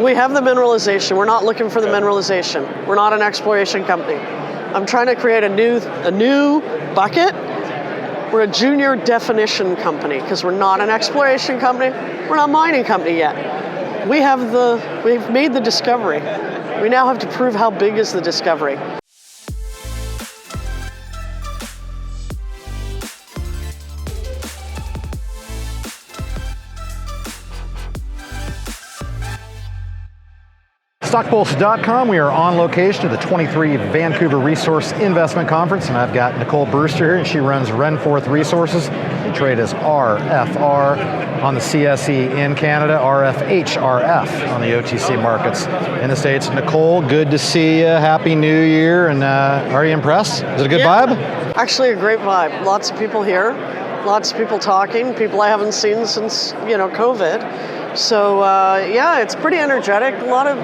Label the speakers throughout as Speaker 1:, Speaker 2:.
Speaker 1: We have the mineralization. We're not looking for the mineralization. We're not an exploration company. I'm trying to create a new bucket. We're a junior definition company because we're not an exploration company. We're not a mining company yet. We've made the discovery. We now have to prove how big is the discovery.
Speaker 2: StockPulse.com. We are on location at the 23 Vancouver Resource Investment Conference, and I've got Nicole Brewster here, and she runs Renforth Resources. They trade as RFR on the CSE in Canada, RFHRF on the OTC markets in the States. Nicole, good to see you. Happy New Year, and are you impressed? Is it a good vibe?
Speaker 1: Actually, a great vibe. Lots of people here, lots of people talking, people I haven't seen since, COVID. So, yeah, it's pretty energetic. A lot of,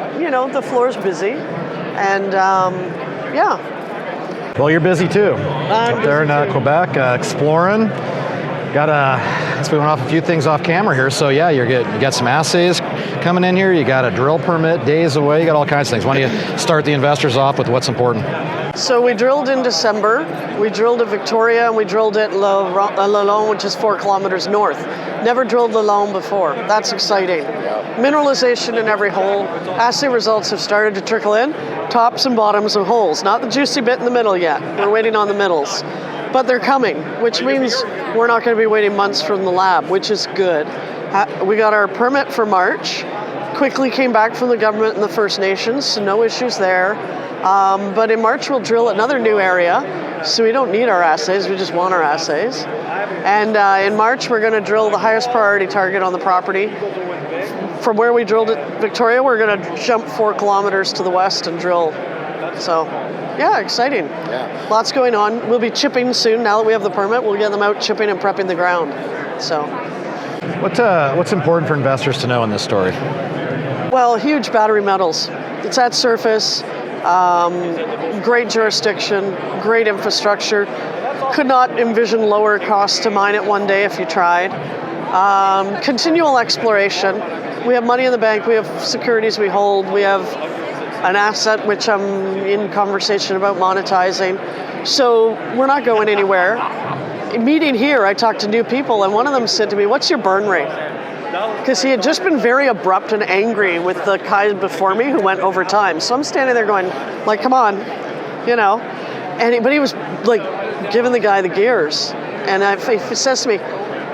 Speaker 1: the floor's busy. And, yeah.
Speaker 2: Well, you're busy too. Up there in Quebec, exploring. We went off a few things off camera here. So, yeah, you got some assays coming in here. You got a drill permit days away. You got all kinds of things. Why don't you start the investors off with what's important?
Speaker 1: So we drilled in December. We drilled at Victoria, and we drilled at Lalonde, which is 4 kilometers north. Never drilled Lalonde before. That's exciting. Mineralization in every hole. Assay results have started to trickle in. Tops and bottoms of holes. Not the juicy bit in the middle yet. We're waiting on the middles. But they're coming, which means we're not going to be waiting months from the lab, which is good. We got our permit for March. Quickly came back from the government and the First Nations, so no issues there. But in March, we'll drill another new area, so we don't need our assays, we just want our assays. And in March, we're going to drill the highest priority target on the property. From where we drilled at Victoria, we're going to jump 4 kilometers to the west and drill. So, yeah, exciting.
Speaker 2: Yeah.
Speaker 1: Lots going on. We'll be chipping soon. Now that we have the permit, we'll get them out chipping and prepping the ground. So,
Speaker 2: what's important for investors to know in this story?
Speaker 1: Well, huge battery metals. It's at surface. Great jurisdiction, great infrastructure. Could not envision lower costs to mine it one day if you tried. Continual exploration. We have money in the bank, we have securities we hold, we have an asset which I'm in conversation about monetizing. So we're not going anywhere. In meeting here, I talked to new people, and one of them said to me, "What's your burn rate?" Because he had just been very abrupt and angry with the guy before me who went over time. So I'm standing there going, like, come on, but he was like giving the guy the gears. And he says to me,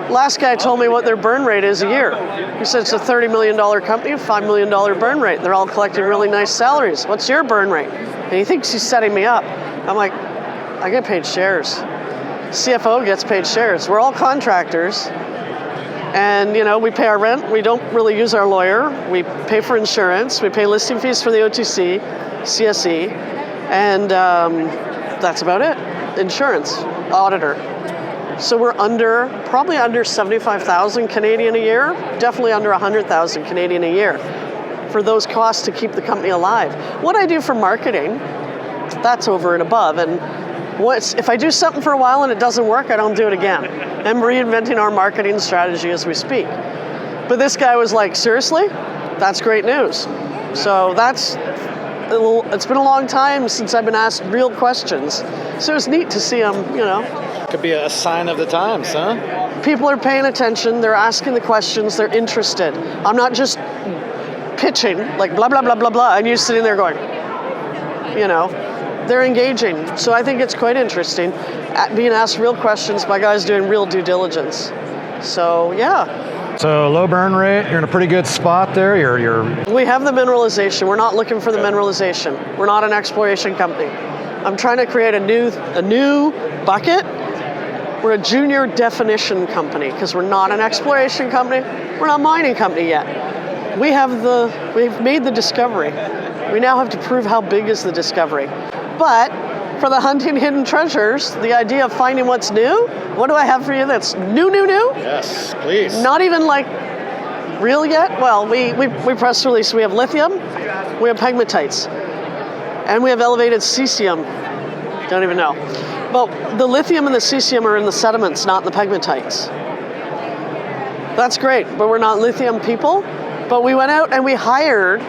Speaker 1: last guy told me what their burn rate is a year. He said it's a $30 million company, a $5 million burn rate. They're all collecting really nice salaries. What's your burn rate? And he thinks he's setting me up. I'm like, I get paid shares. CFO gets paid shares. We're all contractors. And, we pay our rent. We don't really use our lawyer. We pay for insurance. We pay listing fees for the OTC, CSE. And that's about it. Insurance, auditor. So we're probably under 75,000 Canadian a year, definitely under 100,000 Canadian a year for those costs to keep the company alive. What I do for marketing, that's over and above. And if I do something for a while and it doesn't work, I don't do it again. I'm reinventing our marketing strategy as we speak. But this guy was like, seriously? That's great news. So it's been a long time since I've been asked real questions. So it's neat to see them,
Speaker 2: Could be a sign of the times, huh?
Speaker 1: People are paying attention, they're asking the questions, they're interested. I'm not just pitching, like blah, blah, blah, blah, blah, and you're sitting there going, they're engaging. So I think it's quite interesting being asked real questions by guys doing real due diligence. So, yeah.
Speaker 2: So low burn rate, you're in a pretty good spot there.
Speaker 1: We have the mineralization. We're not looking for the mineralization. We're not an exploration company. I'm trying to create a new bucket. We're a junior definition company because we're not an exploration company. We're not a mining company yet. We've made the discovery. We now have to prove how big is the discovery. But for the hunting hidden treasures, the idea of finding what's new, what do I have for you that's new?
Speaker 2: Yes, please.
Speaker 1: Not even like real yet? Well, we press release. We have lithium, we have pegmatites, and we have elevated cesium. Don't even know. But the lithium and the cesium are in the sediments, not in the pegmatites. That's great, but we're not lithium people. But we went out and we hired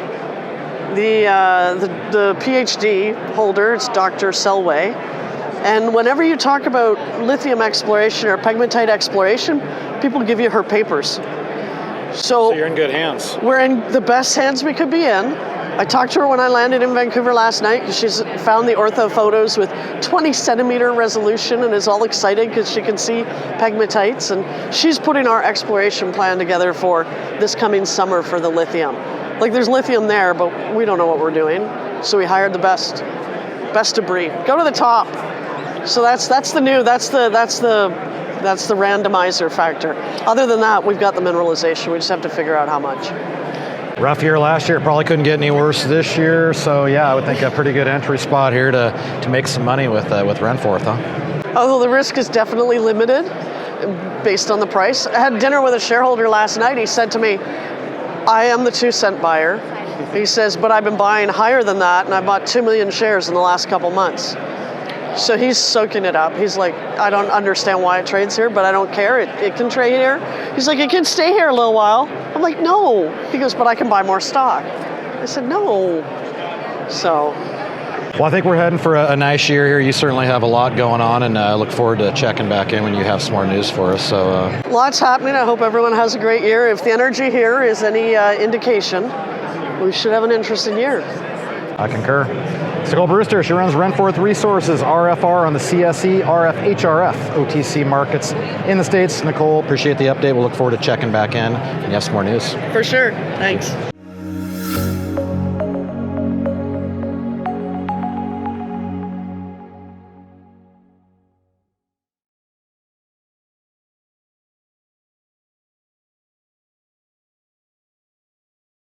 Speaker 1: the PhD holder. It's Dr. Selway. And whenever you talk about lithium exploration or pegmatite exploration, people give you her papers.
Speaker 2: So you're in good hands.
Speaker 1: We're in the best hands we could be in. I talked to her when I landed in Vancouver last night because she's found the ortho photos with 20 centimeter resolution and is all excited because she can see pegmatites. And she's putting our exploration plan together for this coming summer for the lithium. Like, there's lithium there, but we don't know what we're doing. So we hired the best debris. Go to the top. So that's the randomizer factor. Other than that, we've got the mineralization. We just have to figure out how much.
Speaker 2: Rough year last year, probably couldn't get any worse this year. So yeah, I would think a pretty good entry spot here to make some money with Renforth, huh?
Speaker 1: Although the risk is definitely limited based on the price. I had dinner with a shareholder last night. He said to me, I am the 2-cent buyer. He says, but I've been buying higher than that, and I bought 2 million shares in the last couple months. So he's soaking it up. He's like, I don't understand why it trades here, but I don't care. It can trade here. He's like, it can stay here a little while. I'm like, no. He goes, but I can buy more stock. I said, no. So.
Speaker 2: Well, I think we're heading for a nice year here. You certainly have a lot going on, and I look forward to checking back in when you have some more news for us. So.
Speaker 1: Lots happening. I hope everyone has a great year. If the energy here is any indication, we should have an interesting year.
Speaker 2: I concur. Nicole Brewster, she runs Renforth Resources, RFR on the CSE, RFHRF, OTC markets in the States. Nicole, appreciate the update. We'll look forward to checking back in and you have some more news.
Speaker 1: For sure. Thanks.